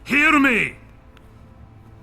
Hear me!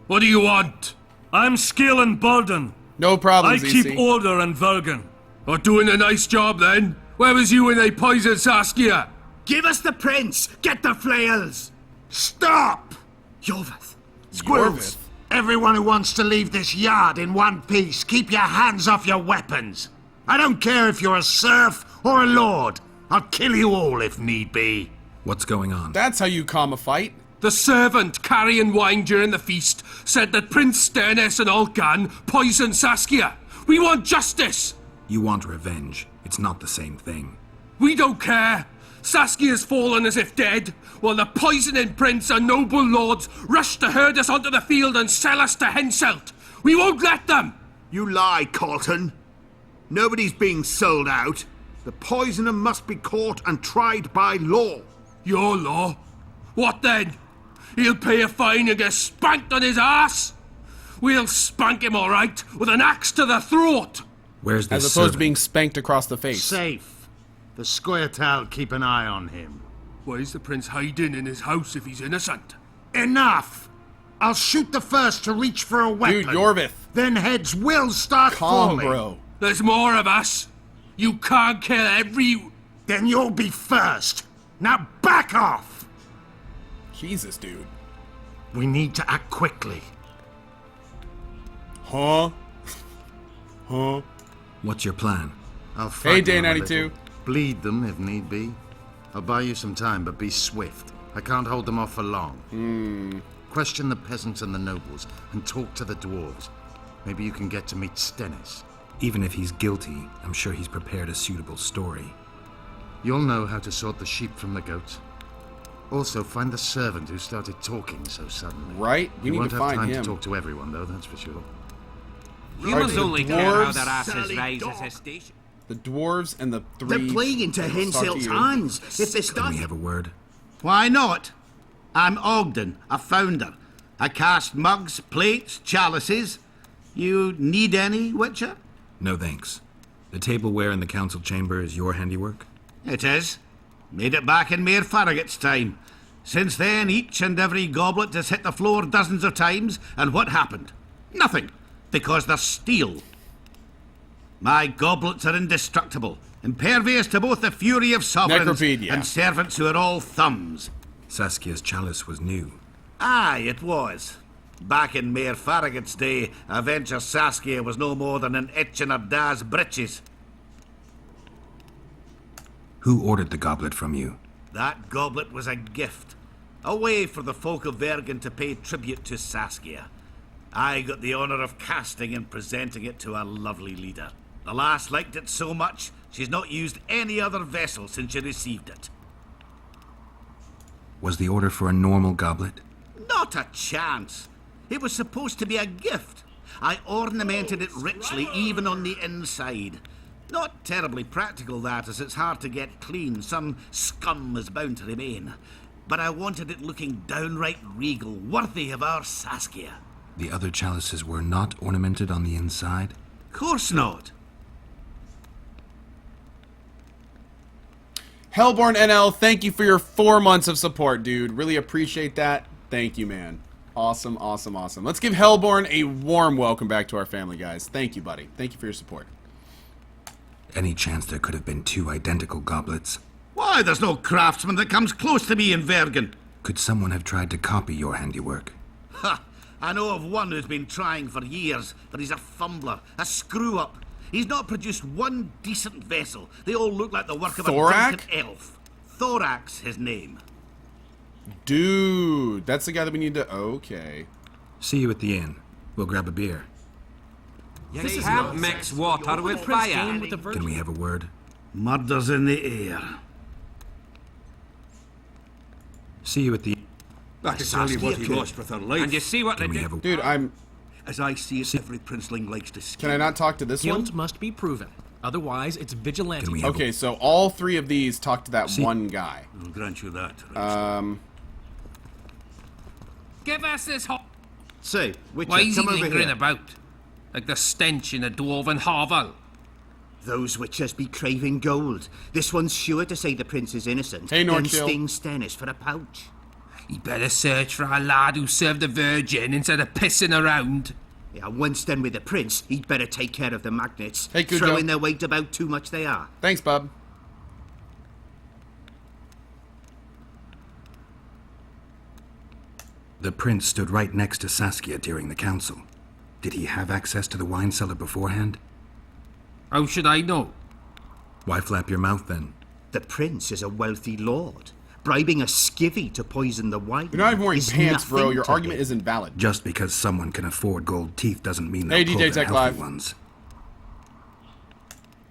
What do you want? I'm Skill and Bolden. No problem, I ZC. keep order in Vergen. Or doing a nice job then? Where was you when they poisoned Saskia? Give us the prince! Get the flails! Stop! Yorvith. Squirrels. Everyone who wants to leave this yard in one piece, keep your hands off your weapons. I don't care if you're a serf or a lord. I'll kill you all if need be. What's going on? That's how you calm a fight. The servant carrying wine during the feast said that Prince Stennis and Olcan poisoned Saskia. We want justice! You want revenge. It's not the same thing. We don't care. Saskia's fallen as if dead, while the poisoning prince and noble lords rush to herd us onto the field and sell us to Henselt. We won't let them! You lie, Colton. Nobody's being sold out. The poisoner must be caught and tried by law. Your law? What then? He'll pay a fine and get spanked on his ass? We'll spank him all right, with an axe to the throat! Where's this As opposed to servant? being spanked across the face. Safe. The Squirtal keep an eye on him. Why is the prince hiding in his house if he's innocent? Enough! I'll shoot the first to reach for a weapon. Dude, Yorvith. Then heads will start Calm, falling. bro. There's more of us. You can't kill every... Then you'll be first. Now back off! Jesus, dude. We need to act quickly. Huh? Huh? What's your plan? I'll fight Day them a 92. little. Bleed them if need be. I'll buy you some time, but be swift. I can't hold them off for long. Question the peasants and the nobles, and talk to the dwarves. Maybe you can get to meet Stennis. Even if he's guilty, I'm sure he's prepared a suitable story. You'll know how to sort the sheep from the goats. Also, find the servant who started talking so suddenly. Right? We You need won't to have find time him. to talk to everyone, though, that's for sure. Humans the only care how dwarves- their asses Sally rise dog. as a station. The dwarves and the three... They're playing into Henselt's hands. If they Can start... we have a word? Why not? I'm Ogden, a founder. I cast mugs, plates, chalices. You need any, Witcher? No thanks. The tableware in the council chamber is your handiwork? It is. Made it back in Mayor Farragut's time. Since then, each and every goblet has hit the floor dozens of times, and what happened? Nothing, because they're steel. My goblets are indestructible, impervious to both the fury of sovereigns Necropedia. and servants who are all thumbs. Saskia's chalice was new. Aye, it was. Back in Mayor Farragut's day, Avenger Saskia was no more than an itch in her da's breeches. Who ordered the goblet from you? That goblet was a gift. A way for the folk of Vergen to pay tribute to Saskia. I got the honour of casting and presenting it to our lovely leader. The lass liked it so much, she's not used any other vessel since she received it. Was the order for a normal goblet? Not a chance. It was supposed to be a gift. I ornamented it richly, even on the inside. Not terribly practical, that, as it's hard to get clean. Some scum is bound to remain. But I wanted it looking downright regal, worthy of our Saskia. The other chalices were not ornamented on the inside? Course not. Hellborn NL, thank you for your 4 months of support, dude. Really appreciate that. Thank you, man. Awesome, awesome, awesome. Let's give Hellborn a warm welcome back to our family, guys. Thank you, buddy. Thank you for your support. Any chance there could have been two identical goblets? Why, there's no craftsman that comes close to me in Vergen. Could someone have tried to copy your handiwork? Ha! I know of one who's been trying for years, but he's a fumbler, a screw-up. He's not produced one decent vessel. They all look like the work of Thorak? a drunken elf. Thorak's his name. Dude, that's the guy that we need to... Okay. See you at the inn. We'll grab a beer. You can't mix water with fire. Can we have a word? Murder's in the air. See you at the... I can tell you what he lost with her life. And you see what they Can we did? have a... Dude, As I see it, every princeling likes to steal. Can I not talk to this Guilt one? must be proven. Otherwise, it's vigilante. Can we have Okay, so all 3 of these talk to that one guy. I'll grant you that. Give us this hot... Say, Witcher, Why is he come over lingering here. about? Like the stench in a dwarven hovel. Those witches be craving gold. This one's sure to say the prince is innocent. Hey, then Norchill. sting Stennis for a pouch. He'd better search for a lad who served the Virgin instead of pissing around. Yeah, once done with the prince, he'd better take care of the magnets. Hey, Cujo. Throwing their weight about too much they are. Thanks, bub. The prince stood right next to Saskia during the council. Did he have access to the wine cellar beforehand? How should I know? Why flap your mouth then? The prince is a wealthy lord. Bribing a skivvy to poison the wine. You're not even wearing is pants, bro. nothing Your to argument him. isn't valid. Just because someone can afford gold teeth doesn't mean Hey, they'll pull DJ the Tech healthy Live. ones.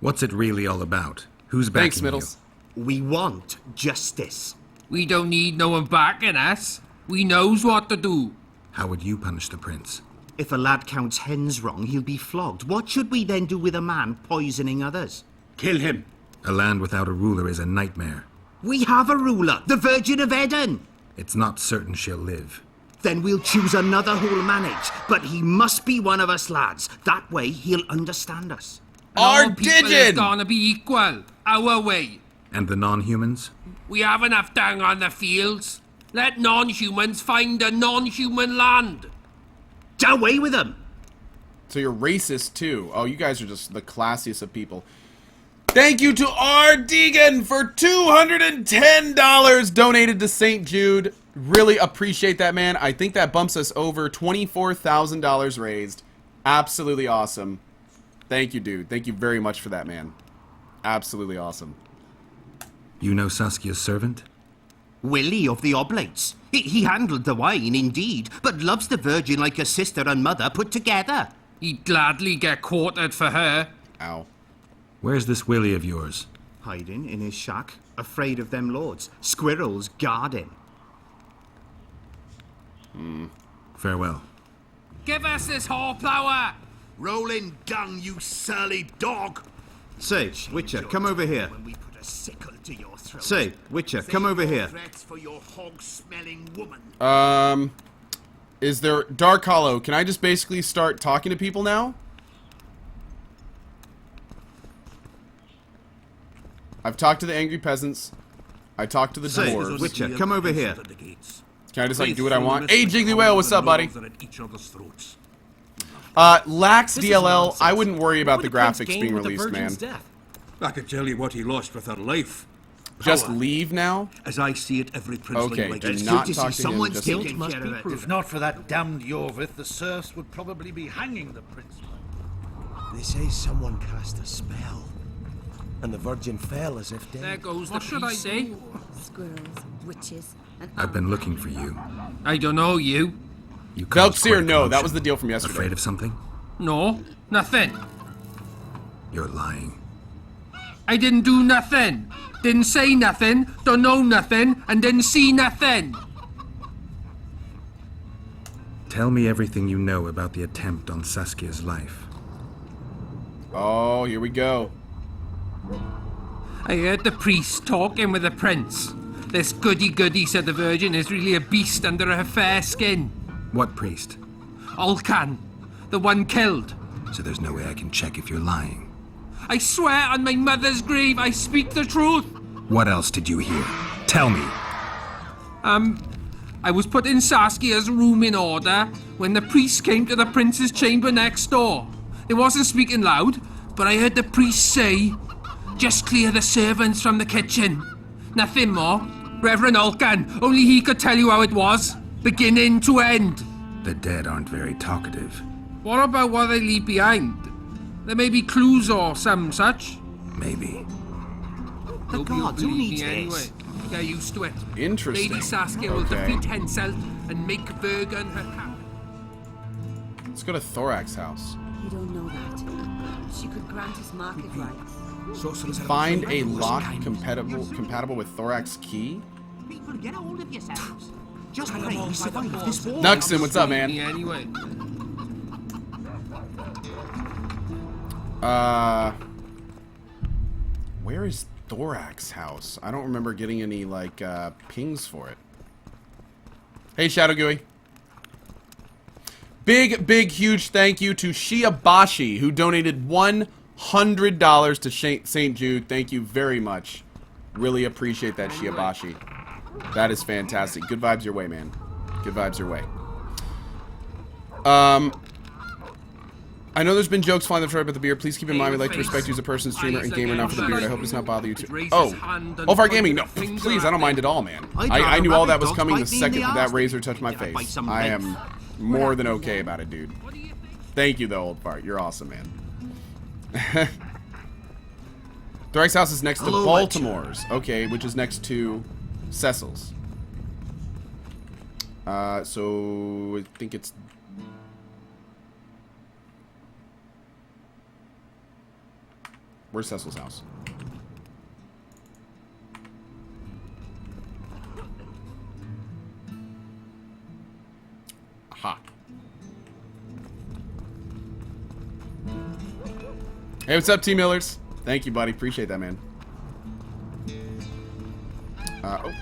What's it really all about? Who's Thanks, backing Middles. We want justice. We don't need no one backing us. We knows what to do. How would you punish the prince? If a lad counts hens wrong, he'll be flogged. What should we then do with a man poisoning others? Kill him. A land without a ruler is a nightmare. We have a ruler, the Virgin of Eden. It's not certain she'll live. Then we'll choose another who'll manage. But he must be one of us lads. That way he'll understand us. Our All people is digit! gonna be equal. Our way. And the non-humans? We have enough dung on the fields. Let non-humans find a non-human land. Away with them. So you're racist too. Oh, you guys are just the classiest of people. Thank you to R. Deegan for $210 donated to St. Jude. Really appreciate that, man. I think that bumps us over $24,000 raised. Absolutely awesome. Thank you, dude. Thank you very much for that, man. Absolutely awesome. You know Saskia's servant? Willie of the Oblates. He handled the wine, indeed, but loves the Virgin like a sister and mother put together. He'd gladly get quartered for her. Ow. Where's this Willie of yours? Hiding in his shack, afraid of them lords. Squirrels guard him. Farewell. Give us this horsepower. Rolling dung, you surly dog! Sage, Witcher, come over here. When we put a sickle to your throat. Say, Witcher, come over here. Threats for your hog-smelling woman. Is there Dark Hollow? Can I just basically start talking to people now? I've talked to the angry peasants. I talked to the Say, dwarves. Witcher, come over here. Can I just like do what I want? Hey, Jiggly Whale, what's up, buddy? Lax This is DLL. nonsense. I wouldn't worry about What the would Prince graphics gain being with the released, man. Virgin's death? I could tell you what he lost with her life. Just Power. leave now? As I see it, every princeling Okay, like do this. not to talk see to him. someone's Just taking must care be of it. proven. If not for that damned Yorvith, the serfs would probably be hanging the prince. They say someone cast a spell, and the Virgin fell as if There dead. goes the What should I priest. say? Squirrels, witches, and I've been looking for you. I don't know you. You caused quite Beltsier, a no, that commotion. was the deal from yesterday. Afraid of something? No, nothing. You're lying. I didn't do nothing. Didn't say nothing, don't know nothing, and didn't see nothing. Tell me everything you know about the attempt on Saskia's life. Oh, here we go. I heard the priest talking with the prince. This goody-goody, said the Virgin, is really a beast under her fair skin. What priest? Olcan, the one killed. So there's no way I can check if you're lying. I swear on my mother's grave I speak the truth. What else did you hear? Tell me. I was put in Saskia's room in order when the priest came to the prince's chamber next door. They wasn't speaking loud, but I heard the priest say, just clear the servants from the kitchen. Nothing more. Reverend Olcan, only he could tell you how it was, beginning to end. The dead aren't very talkative. What about what they leave behind? There may be clues or some such. Maybe. The Hope you'll gods, who believe needs me anyway. this? Get used to it. Interesting. Lady Saskia will Okay. defeat Henselt and make Vergen her cap. Let's go to Thorax's house. you don't know that. She could grant us market rights. Find a lock compatible with Thorax key. People, get a hold of yourselves. Just pray we survive this war. Nuxon, what's up, man? Me anyway. Where is Thorax's house? I don't remember getting any, like, pings for it. Hey, Shadow Gooey. Big, huge thank you to Shiabashi, who donated $100 to St. Jude. Thank you very much. Really appreciate that, Shiabashi. That is fantastic. Good vibes your way, man. Good vibes your way. I know there's been jokes flying the thread about the beard. Please keep in mind we like to respect you as a person, streamer, and gamer, not for the beard. I hope it's not bother you too. Oh, Olfar Gaming. No, please, I don't mind at all, man. I knew all that was coming the second that razor touched my face. I am more than okay about it, dude. Thank you, though, Olfar. You're awesome, man. Thrax's house is next to Baltimore's. Okay, which is next to Cecil's. So I think it's... Where's Cecil's house? Aha. Hey, what's up, T Millers? Thank you, buddy. Appreciate that, man. Oh.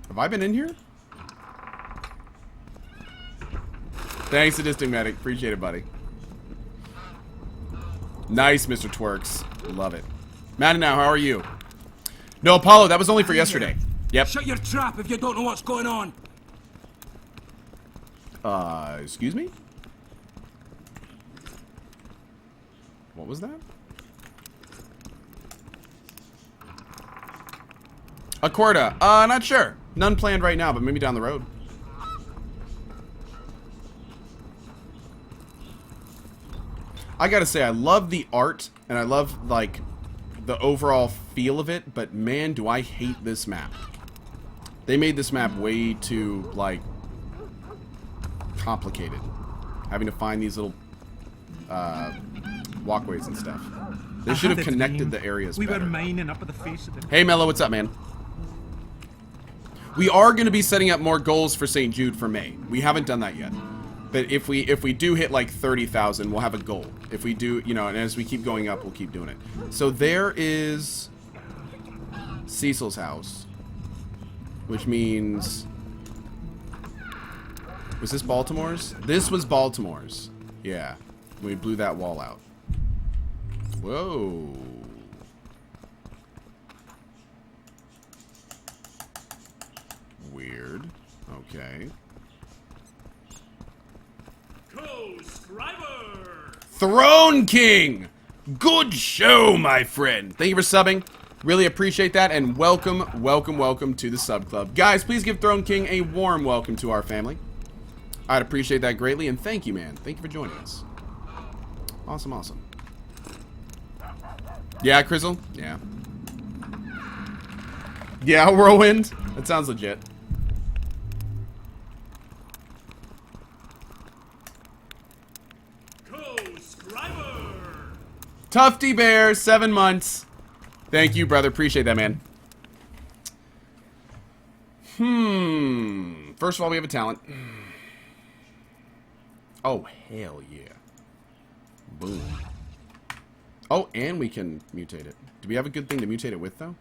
Have I been in here? Thanks, Sadistic Medic. Appreciate it, buddy. Nice, Mr. Twerks. Love it. Now, how are you? No, Apollo, that was only for yesterday. Yep. Shut your trap if you don't know what's going on. Excuse me? What was that? A Corda. Not sure. None planned right now, but maybe down the road. I gotta say, I love the art, and I love, like, the overall feel of it, but man, do I hate this map. They made this map way too, like, complicated. Having to find these little, walkways and stuff. They should have connected the areas better. We were mining up at the face of the... Hey, Mello, what's up, man? We are going to be setting up more goals for St. Jude for May. We haven't done that yet. But if we do hit like 30,000, we'll have a goal. If we do, you know, and as we keep going up, we'll keep doing it. So there is Cecil's house, which means... Was this Baltimore's? This was Baltimore's. Yeah. We blew that wall out. Whoa. Weird. Okay. Throne King! Good show, my friend. Thank you for subbing. Really appreciate that, and welcome, welcome, welcome to the sub club. Guys, please give Throne King a warm welcome to our family. I'd appreciate that greatly, and thank you, man. Thank you for joining us. Awesome, awesome. Yeah, Crizzle? Yeah. Yeah, Whirlwind? That sounds legit. Tufty Bear, 7 months. Thank you, brother. Appreciate that, man. First of all, we have a talent. Oh, hell yeah. Boom. Oh, and we can mutate it. Do we have a good thing to mutate it with, though?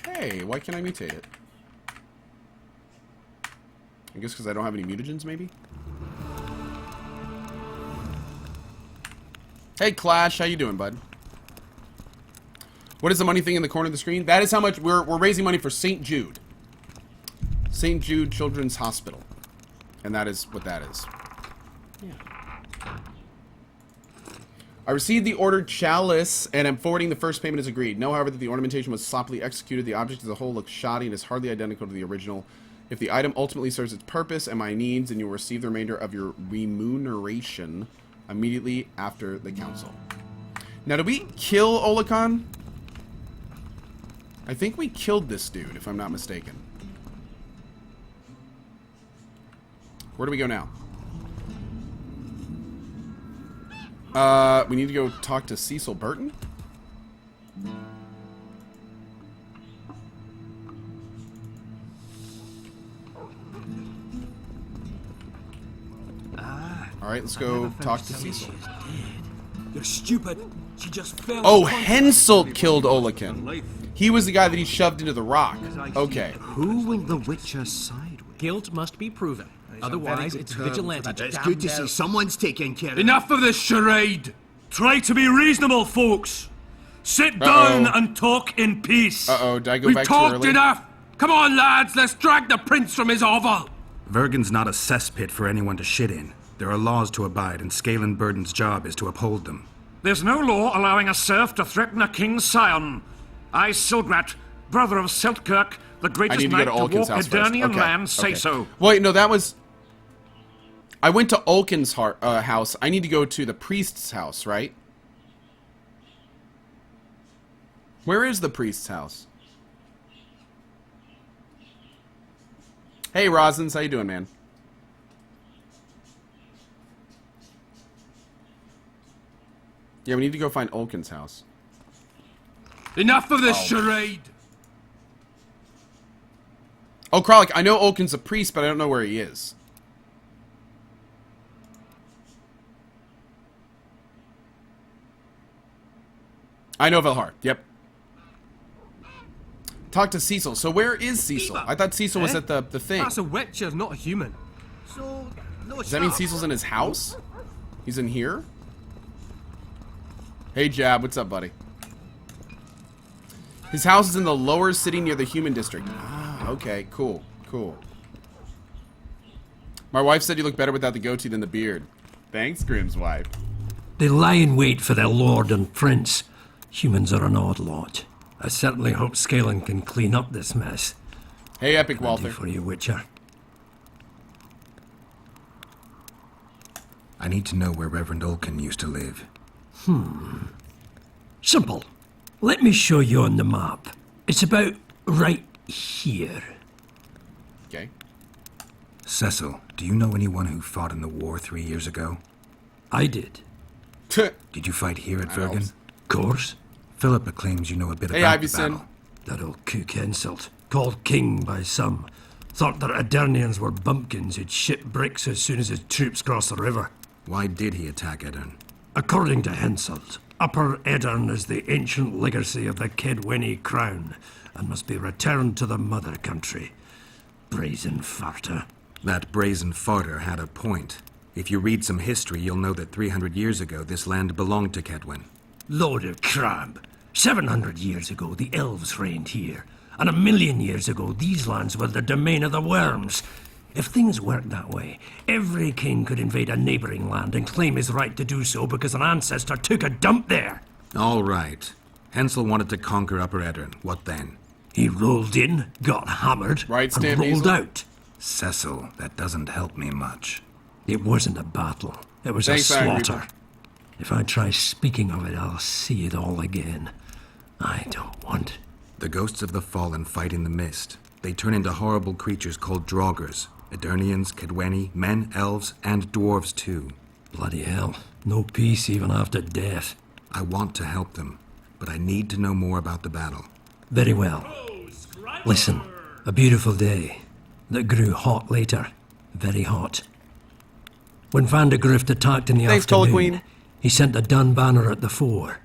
Hey, why can't I mutate it? I guess because I don't have any mutagens, maybe? Hey, Clash, how you doing, bud? What is the money thing in the corner of the screen? That is how much we're raising money for St. Jude. St. Jude Children's Hospital. And that is what that is. Yeah. I received the ordered chalice, and I'm forwarding the first payment as agreed. Know, however, that the ornamentation was sloppily executed. The object as a whole looks shoddy and is hardly identical to the original. If the item ultimately serves its purpose and my needs, then you will receive the remainder of your remuneration immediately after the council. Now, did we kill Olakan? I think we killed this dude, if I'm not mistaken. Where do we go now? We need to go talk to Cecil Burton? Alright, let's go talk to Cecil. You're stupid. She just fell. Oh, Henselt killed Olakan. He was the guy that he shoved into the rock. Okay. Who will the Witcher side with? Guilt must be proven. Otherwise, it's vigilante. It's good to see someone's taking care of it. Enough of this charade! Try to be reasonable, folks. Sit down and talk in peace. Did I go We've back too talked early? enough! Come on, lads, let's drag the prince from his hovel! Vergen's not a cesspit for anyone to shit in. There are laws to abide, and Scalen Burden's job is to uphold them. There's no law allowing a serf to threaten a king's scion. I, Silgrat, brother of Seltkirk, the greatest knight to walk Edirnian land, say so. Wait, no, that was... I went to Ulkin's house. I need to go to the priest's house, right? Where is the priest's house? Hey, Rosins, how you doing, man? Yeah, we need to go find Ulkin's house. Enough of this charade! Oh, Kralik, I know Ulkin's a priest, but I don't know where he is. I know Velhar. Yep. Talk to Cecil. So where is Cecil? I thought Cecil was at the thing. That's a witcher, not a human. So, no Does that mean Cecil's in his house? He's in here? Hey, Jab. What's up, buddy? His house is in the lower city near the human district. Ah, okay. Cool. Cool. My wife said you look better without the goatee than the beard. Thanks, Grimm's wife. They lie in wait for their lord and prince. Humans are an odd lot. I certainly hope Scalen can clean up this mess. Hey, Epic Walther. For you, Witcher. I need to know where Reverend Ulkin used to live. Simple. Let me show you on the map. It's about right here. Okay. Cecil, do you know anyone who fought in the war 3 years ago? I did. Did you fight here at Vergen? Of course. Philippa claims you know a bit Hey, about the Ivyson. battle. That old cook insult. Called king by some. Thought that Edirnians were bumpkins who'd ship bricks as soon as his troops crossed the river. Why did he attack Edirn? According to Henselt, Upper Edirn is the ancient legacy of the Kedwenny crown and must be returned to the mother country. Brazen farter. That brazen farter had a point. If you read some history, you'll know that 300 years ago this land belonged to Kedwen. Load of crab. 700 years ago, the elves reigned here. And 1,000,000 years ago, these lands were the domain of the worms. If things worked that way, every king could invade a neighboring land and claim his right to do so because an ancestor took a dump there. All right. Hensel wanted to conquer Upper Edirn. What then? He rolled in, got hammered, and rolled out. Cecil, that doesn't help me much. It wasn't a battle. It was a slaughter. If I try speaking of it, I'll see it all again. I don't want. The ghosts of the fallen fight in the mist. They turn into horrible creatures called Draugrs. Edirnians, Kedwenny, men, elves, and dwarves too. Bloody hell. No peace even after death. I want to help them, but I need to know more about the battle. Very well. Listen, a beautiful day that grew hot later. Very hot. When Vandegrift attacked in the afternoon, he sent a dun banner at the fore.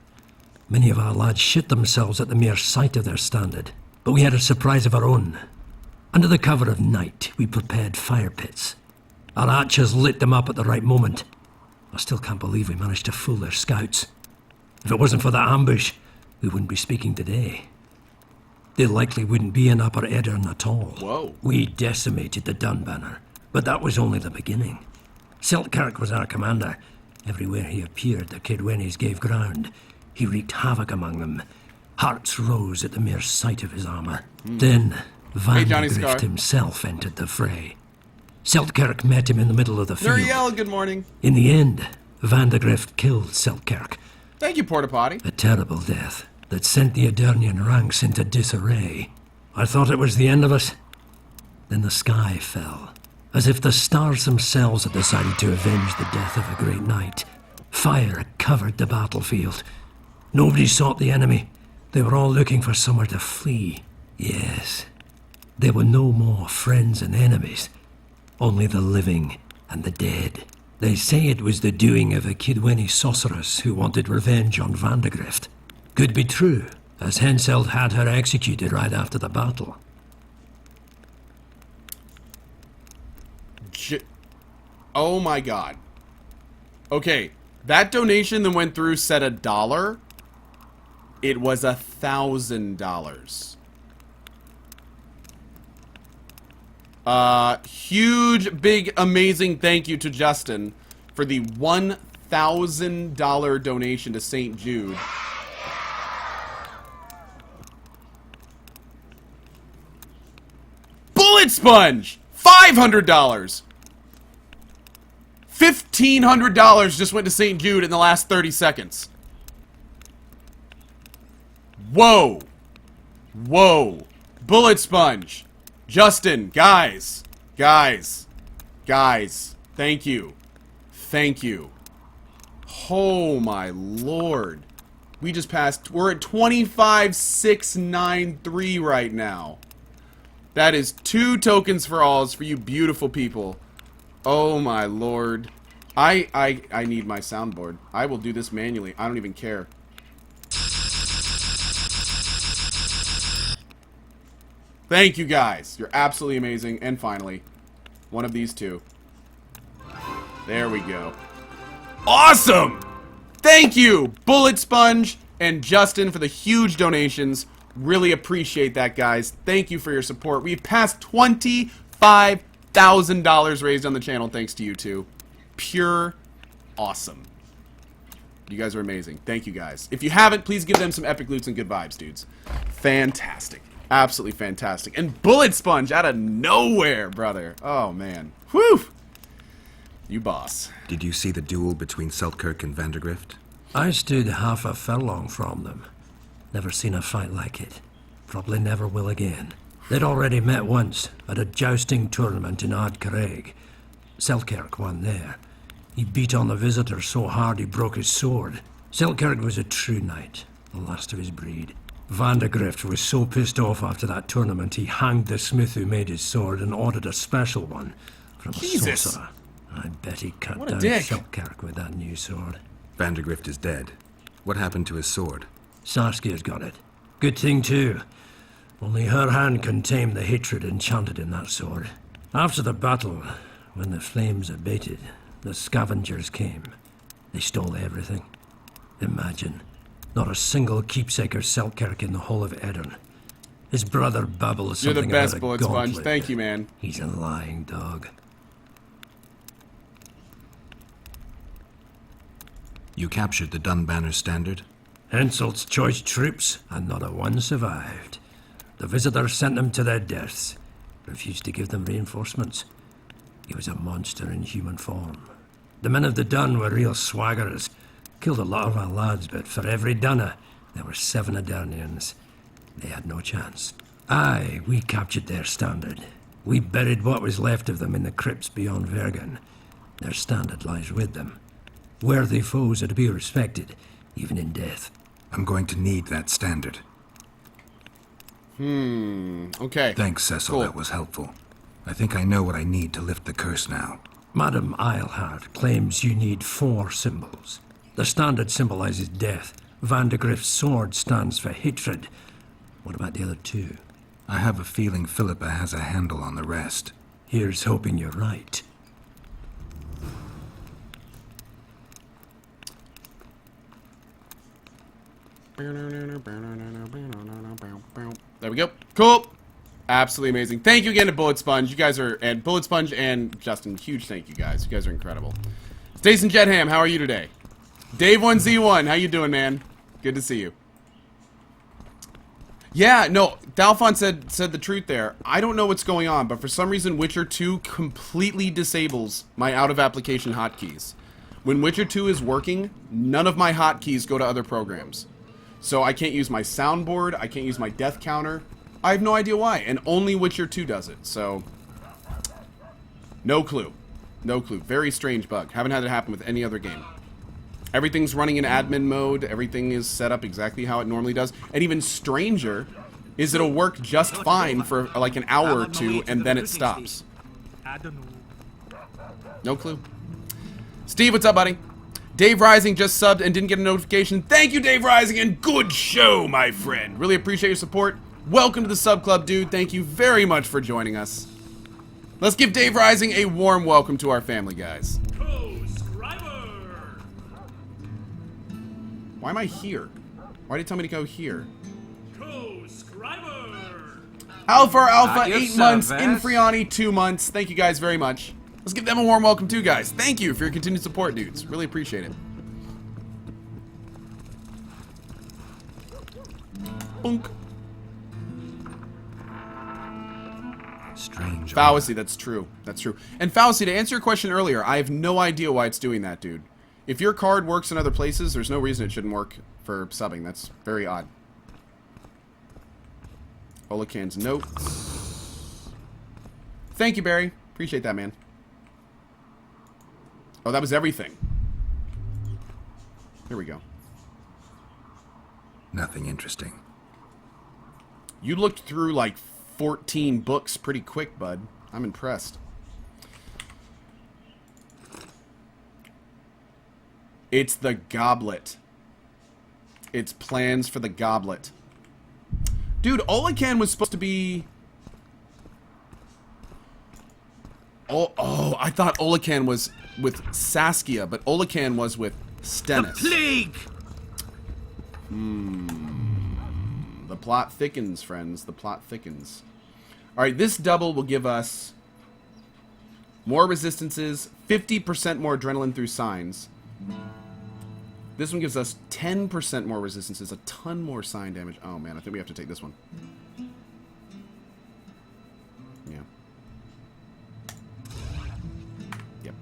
Many of our lads shit themselves at the mere sight of their standard, but we had a surprise of our own. Under the cover of night, we prepared fire pits. Our archers lit them up at the right moment. I still can't believe we managed to fool their scouts. If it wasn't for that ambush, we wouldn't be speaking today. They likely wouldn't be in Upper Edirn at all. Whoa. We decimated the dun banner, but that was only the beginning. Seltkirk was our commander. Everywhere he appeared, the Kedwennies gave ground. He wreaked havoc among them. Hearts rose at the mere sight of his armor. Then, Vandegrift himself entered the fray. Seltkirk met him in the middle of the field. Nuriel, good morning. In the end, Vandegrift killed Seltkirk. Thank you, Porta Potty. A terrible death that sent the Edirnian ranks into disarray. I thought it was the end of us. Then the sky fell, as if the stars themselves had decided to avenge the death of a great knight. Fire covered the battlefield. Nobody sought the enemy. They were all looking for somewhere to flee. Yes, there were no more friends and enemies, only the living and the dead. They say it was the doing of a Kedwenny sorceress who wanted revenge on Vandegrift. Could be true, as Henselt had her executed right after the battle. Oh my god. Okay, that donation that went through said $1. It was $1,000. Huge, big, amazing thank you to Justin for the $1,000 donation to St. Jude. Bullet Sponge! $500! $1,500 just went to St. Jude in the last 30 seconds. Whoa. Whoa. Bullet Sponge. Justin, guys. Guys. Thank you. Thank you. Oh my lord. We just passed. We're at 25,693 right now. That is 2 tokens for alls for you beautiful people. Oh my lord. I need my soundboard. I will do this manually. I don't even care. Thank you guys. You're absolutely amazing. And finally, one of these 2. There we go. Awesome! Thank you, Bullet Sponge and Justin, for the huge donations. Really appreciate that, guys. Thank you for your support. We've passed $25,000 raised on the channel thanks to you two. Pure awesome. You guys are amazing. Thank you, guys. If you haven't, please give them some epic loots and good vibes, dudes. Fantastic. Absolutely fantastic. And Bullet Sponge out of nowhere, brother. Oh, man. Whew. You boss. Did you see the duel between Seltkirk and Vandergrift? I stood half a furlong from them. Never seen a fight like it. Probably never will again. They'd already met once at a jousting tournament in Ardcarreg. Seltkirk won there. He beat on the visitor so hard he broke his sword. Seltkirk was a true knight, the last of his breed. Vandergrift was so pissed off after that tournament he hanged the smith who made his sword and ordered a special one from a sorcerer. I bet he cut down Seltkirk with that new sword. Vandergrift is dead. What happened to his sword? Sarskia's got it. Good thing too. Only her hand can tame the hatred enchanted in that sword. After the battle, when the flames abated, the scavengers came. They stole everything. Imagine, not a single keepsake of Seltkirk in the whole of Edirn. His brother babbles something about a gauntlet. You're the best, Bullet Sponge. Thank you, man. He's a lying dog. You captured the Dunbanner standard? Henselt's choice troops, and not a one survived. The visitors sent them to their deaths. Refused to give them reinforcements. He was a monster in human form. The men of the Dun were real swaggerers. Killed a lot of our lads, but for every Dunner, there were 7 Adarnians. They had no chance. Aye, we captured their standard. We buried what was left of them in the crypts beyond Vergen. Their standard lies with them. Worthy foes are to be respected, even in death. I'm going to need that standard. Okay. Thanks, Cecil. Cool. That was helpful. I think I know what I need to lift the curse now. Madame Eilhard claims you need 4 symbols. The standard symbolizes death. Vandergrift's sword stands for hatred. What about the other 2? I have a feeling Philippa has a handle on the rest. Here's hoping you're right. There we go. Cool. Absolutely amazing. Thank you again to Bullet Sponge. You guys are, and Bullet Sponge and Justin, huge thank you guys. You guys are incredible. Stason Jetham, how are you today? Dave1Z1, how you doing, man? Good to see you. Yeah, no, Dalphon said the truth there. I don't know what's going on, but for some reason Witcher 2 completely disables my out-of-application hotkeys. When Witcher 2 is working, none of my hotkeys go to other programs. So I can't use my soundboard, I can't use my death counter. I have no idea why, and only Witcher 2 does it, so... No clue. No clue. Very strange bug. Haven't had it happen with any other game. Everything's running in admin mode, everything is set up exactly how it normally does, and even stranger is it'll work just fine for like an hour or 2, and then it stops. No clue. Steve, what's up, buddy? Dave Rising just subbed and didn't get a notification. Thank you, Dave Rising, and good show, my friend. Really appreciate your support. Welcome to the sub club, dude. Thank you very much for joining us. Let's give Dave Rising a warm welcome to our family, guys. Why am I here? Why did you tell me to go here? Alpha, 8 months. Infriani, 2 months. Thank you guys very much. Let's give them a warm welcome too, guys. Thank you for your continued support, dudes. Really appreciate it. Boonk. Strange. Fallacy, that's true. That's true. And Fallacy, to answer your question earlier, I have no idea why it's doing that, dude. If your card works in other places, there's no reason it shouldn't work for subbing. That's very odd. Olacan's note. Thank you, Barry. Appreciate that, man. Oh, that was everything. Here we go. Nothing interesting. You looked through like 14 books pretty quick, bud. I'm impressed. It's the goblet. It's plans for the goblet. Dude, Olacan was supposed to be... Oh, I thought Olacan was with Saskia, but Olacan was with Stennis. The plague! The plot thickens, friends. The plot thickens. Alright, this double will give us more resistances, 50% more adrenaline through signs. This one gives us 10% more resistances, a ton more sign damage. Oh man, I think we have to take this one. Yeah. Yep.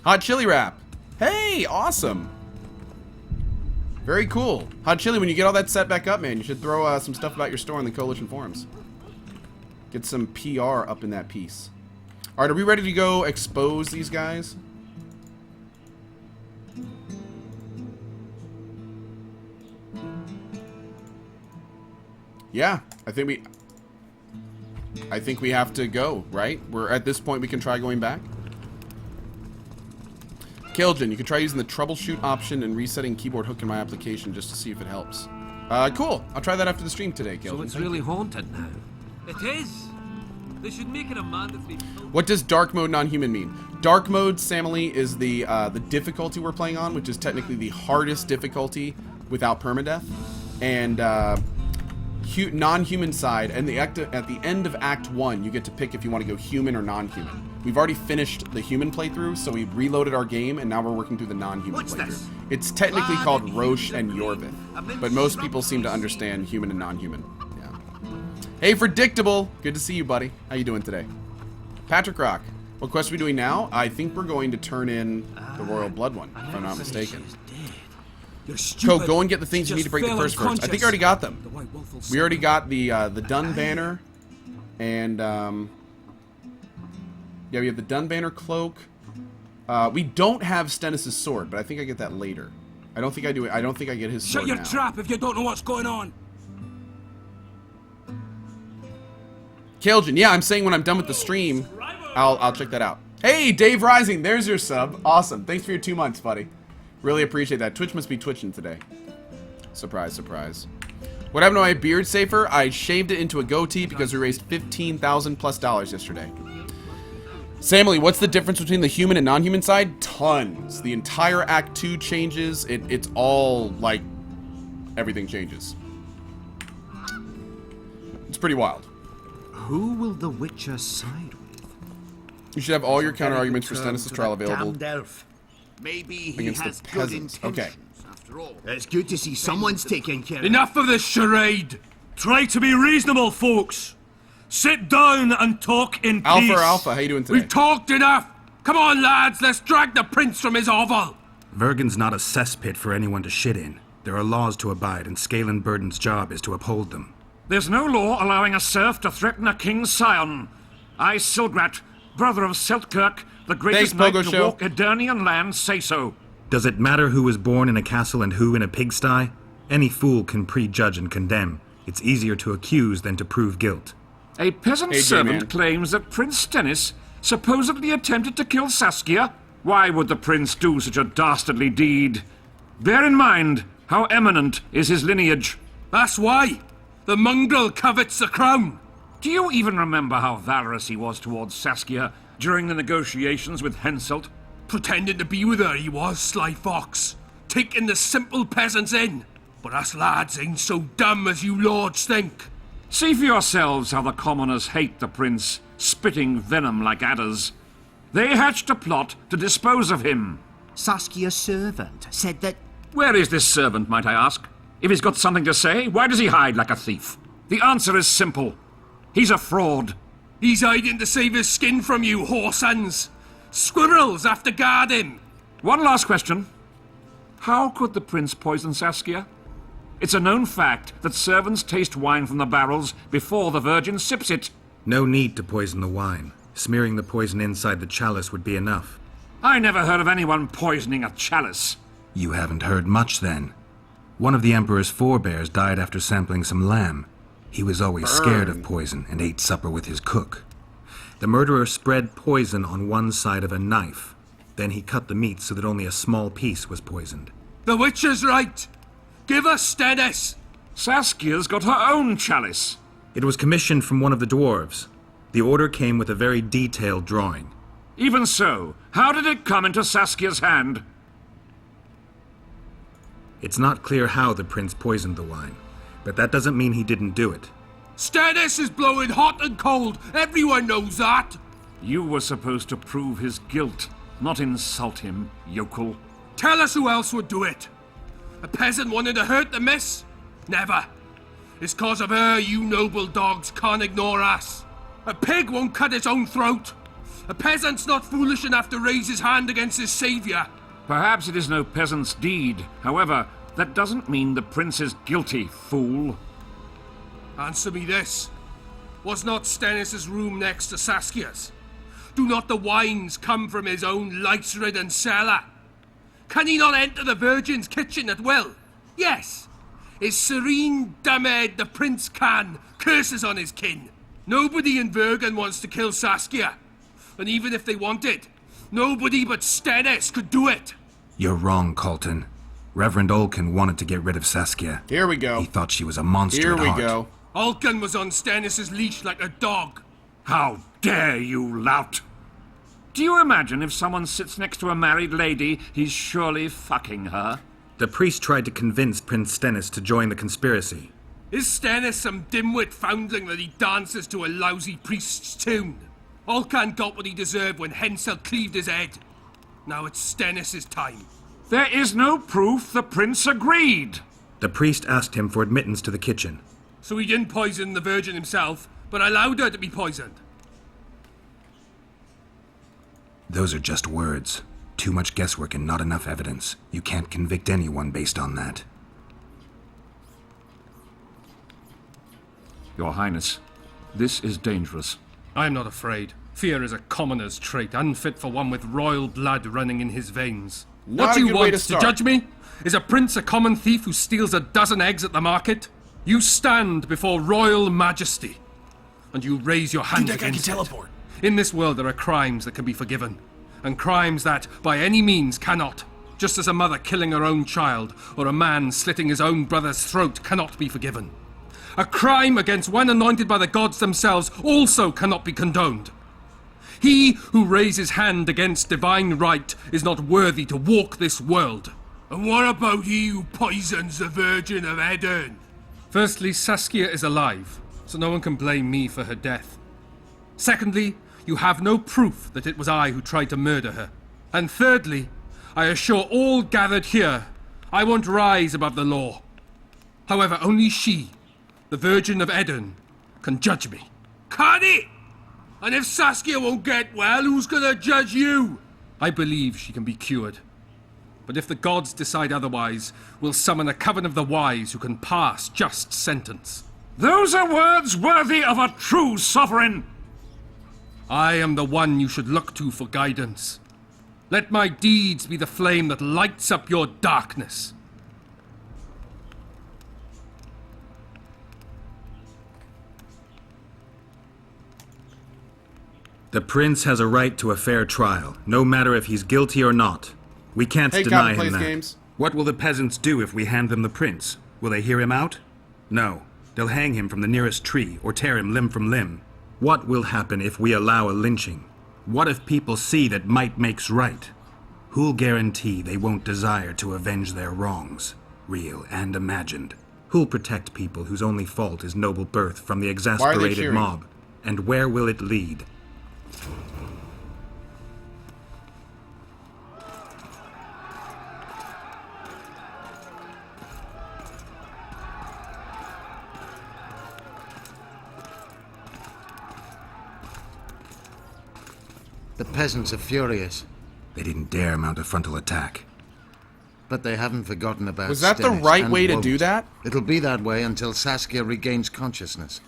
Hot chili wrap. Hey, awesome. Very cool. Hot chili, when you get all that set back up, man, you should throw some stuff about your store in the Coalition forums. Get some PR up in that piece. Alright, are we ready to go expose these guys? Yeah, I think we have to go, right? We're at this point we can try going back. Keljin, you can try using the troubleshoot option and resetting keyboard hook in my application just to see if it helps. Cool. I'll try that after the stream today, Keljin. So it's really haunted now. It is. They should make it a mandatory. What does dark mode non-human mean? Dark mode, Samily, is the difficulty we're playing on, which is technically the hardest difficulty without permadeath. And non-human side, and at the end of Act 1, you get to pick if you want to go human or non-human. We've already finished the human playthrough, so we've reloaded our game, and now we're working through the non-human playthrough. This? It's technically called Roche and Yorvith, but most people seem to understand human and non-human. Yeah. Hey, Predictable! Good to see you, buddy. How you doing today? Patrick Rock. What quest are we doing now? I think we're going to turn in the Royal Blood one, if I'm not mistaken. Cool, go and get the things you need to break the curse first. I think I already got them. We already got the Dun Banner, and yeah, we have the Dun Banner cloak. We don't have Stennis' sword, but I think I get that later. I don't think I do it. I don't think I get his sword Shut your now. trap if you don't know what's going on. Keljin, yeah, I'm saying when I'm done with the stream, I'll check that out. Hey, Dave Rising, there's your sub. Awesome. Thanks for your 2 months, buddy. Really appreciate that. Twitch must be twitching today. Surprise, surprise. What happened to my beard safer? I shaved it into a goatee because we raised $15,000+ yesterday. Samily, what's the difference between the human and non-human side? Tons. The entire Act 2 changes. It's all, like, everything changes. It's pretty wild. Who will the Witcher side with? You should have all your counter-arguments for Stennis' trial available. Maybe he against has the good peasants. Okay. intentions, after all. It's good to see someone's taking care of it. Enough of this charade. Try to be reasonable, folks. Sit down and talk in peace. Alpha, how you doing today? We've talked enough. Come on, lads, let's drag the prince from his hovel. Vergen's not a cesspit for anyone to shit in. There are laws to abide, and Scalen Burden's job is to uphold them. There's no law allowing a serf to threaten a king's scion. I, Sildrat, brother of Seltkirk, the greatest knight to walk Edirnian land, say so. Does it matter who was born in a castle and who in a pigsty? Any fool can prejudge and condemn. It's easier to accuse than to prove guilt. A peasant servant claims that Prince Stennis supposedly attempted to kill Saskia? Why would the prince do such a dastardly deed? Bear in mind how eminent is his lineage. That's why. The mongrel covets the crown. Do you even remember how valorous he was towards Saskia during the negotiations with Henselt? Pretending to be with her he was, sly fox. Taking the simple peasants in. But us lads ain't so dumb as you lords think. See for yourselves how the commoners hate the prince, spitting venom like adders. They hatched a plot to dispose of him. Saskia's servant said that... Where is this servant, might I ask? If he's got something to say, why does he hide like a thief? The answer is simple. He's a fraud. He's hiding to save his skin from you, whoresons. Squirrels have to guard him. One last question. How could the prince poison Saskia? It's a known fact that servants taste wine from the barrels before the Vergen sips it. No need to poison the wine. Smearing the poison inside the chalice would be enough. I never heard of anyone poisoning a chalice. You haven't heard much, then. One of the Emperor's forebears died after sampling some lamb. He was always scared of poison and ate supper with his cook. The murderer spread poison on one side of a knife. Then he cut the meat so that only a small piece was poisoned. The witch is right. Give us Stennis. Saskia's got her own chalice. It was commissioned from one of the dwarves. The order came with a very detailed drawing. Even so, how did it come into Saskia's hand? It's not clear how the prince poisoned the wine, but that doesn't mean he didn't do it. Stennis is blowing hot and cold. Everyone knows that. You were supposed to prove his guilt, not insult him, yokel. Tell us who else would do it. A peasant wanted to hurt the miss? Never. It's cause of her you noble dogs can't ignore us. A pig won't cut its own throat. A peasant's not foolish enough to raise his hand against his saviour. Perhaps it is no peasant's deed. However, that doesn't mean the prince is guilty, fool. Answer me this. Was not Stennis's room next to Saskia's? Do not the wines come from his own lice-ridden cellar? Can he not enter the Virgin's kitchen at will? Yes. His serene dumbhead the prince can, curses on his kin. Nobody in Vergen wants to kill Saskia. And even if they wanted, nobody but Stennis could do it. You're wrong, Colton. Reverend Olkin wanted to get rid of Saskia. Here we go. He thought she was a monster Here at we heart. go. Olkin was on Stennis's leash like a dog. How dare you, lout! Do you imagine if someone sits next to a married lady, he's surely fucking her? The priest tried to convince Prince Stennis to join the conspiracy. Is Stennis some dimwit foundling that he dances to a lousy priest's tune? Olcan got what he deserved when Henselt cleaved his head. Now it's Stennis's time. There is no proof the prince agreed. The priest asked him for admittance to the kitchen. So he didn't poison the Virgin himself, but allowed her to be poisoned. Those are just words. Too much guesswork and not enough evidence. You can't convict anyone based on that. Your Highness, this is dangerous. I am not afraid. Fear is a commoner's trait, unfit for one with royal blood running in his veins. Not What a you good way want to to start. judge me? Is a prince a common thief who steals a dozen eggs at the market? You stand before royal majesty, and you raise your hand against it. In this world there are crimes that can be forgiven, and crimes that, by any means, cannot. Just as a mother killing her own child, or a man slitting his own brother's throat cannot be forgiven. A crime against one anointed by the gods themselves also cannot be condoned. He who raises hand against divine right is not worthy to walk this world. And what about he who poisons the Virgin of Edern? Firstly, Saskia is alive, so no one can blame me for her death. Secondly, you have no proof that it was I who tried to murder her. And thirdly, I assure all gathered here, I won't rise above the law. However, only she, the Virgin of Edern, can judge me. Can he? And if Saskia won't get well, who's gonna judge you? I believe she can be cured. But if the gods decide otherwise, we'll summon a coven of the wise who can pass just sentence. Those are words worthy of a true sovereign. I am the one you should look to for guidance. Let my deeds be the flame that lights up your darkness. The prince has a right to a fair trial, no matter if he's guilty or not. We can't deny him that. Games. What will the peasants do if we hand them the prince? Will they hear him out? No. They'll hang him from the nearest tree or tear him limb from limb. What will happen if we allow a lynching? What if people see that might makes right? Who'll guarantee they won't desire to avenge their wrongs, real and imagined? Who'll protect people whose only fault is noble birth from the exasperated mob? And where will it lead? The peasants are furious. They didn't dare mount a frontal attack. But they haven't forgotten about Was that the Stennis right and way to won't. do that? It'll be that way until Saskia regains consciousness.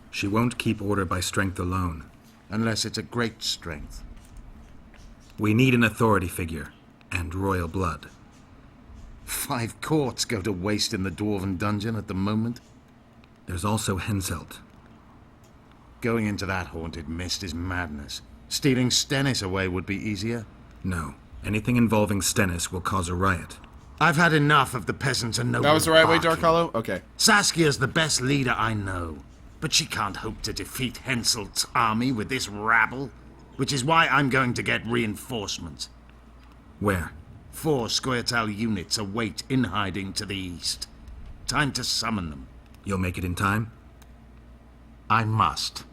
She won't keep order by strength alone. Unless it's a great strength. We need an authority figure, and royal blood. 5 courts go to waste in the Dwarven dungeon at the moment. There's also Henselt. Going into that haunted mist is madness. Stealing Stennis away would be easier. No. Anything involving Stennis will cause a riot. I've had enough of the peasants and nobles. That was the right way, barking. Dark Hollow? Okay. Saskia's the best leader I know. But she can't hope to defeat Henselt's army with this rabble. Which is why I'm going to get reinforcements. Where? 4 Scoia'tael units await in hiding to the east. Time to summon them. You'll make it in time? I must.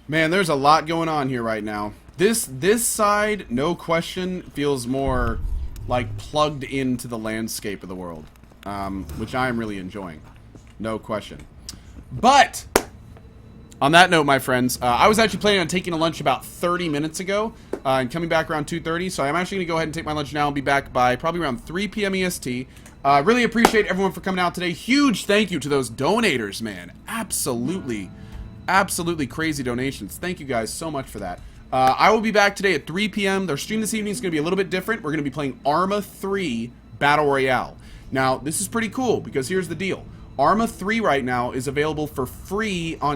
Man, there's a lot going on here right now. This side, no question, feels more like plugged into the landscape of the world, which I am really enjoying. No question. But on that note, my friends, I was actually planning on taking a lunch about 30 minutes ago and coming back around 2:30. So I'm actually going to go ahead and take my lunch now and be back by probably around 3 p.m. EST. Really appreciate everyone for coming out today. Huge thank you to those donators, man. Absolutely crazy donations. Thank you guys so much for that. I will be back today at 3 p.m. Their stream this evening is going to be a little bit different. We're going to be playing Arma 3 Battle Royale. Now, this is pretty cool because here's the deal. Arma 3 right now is available for free on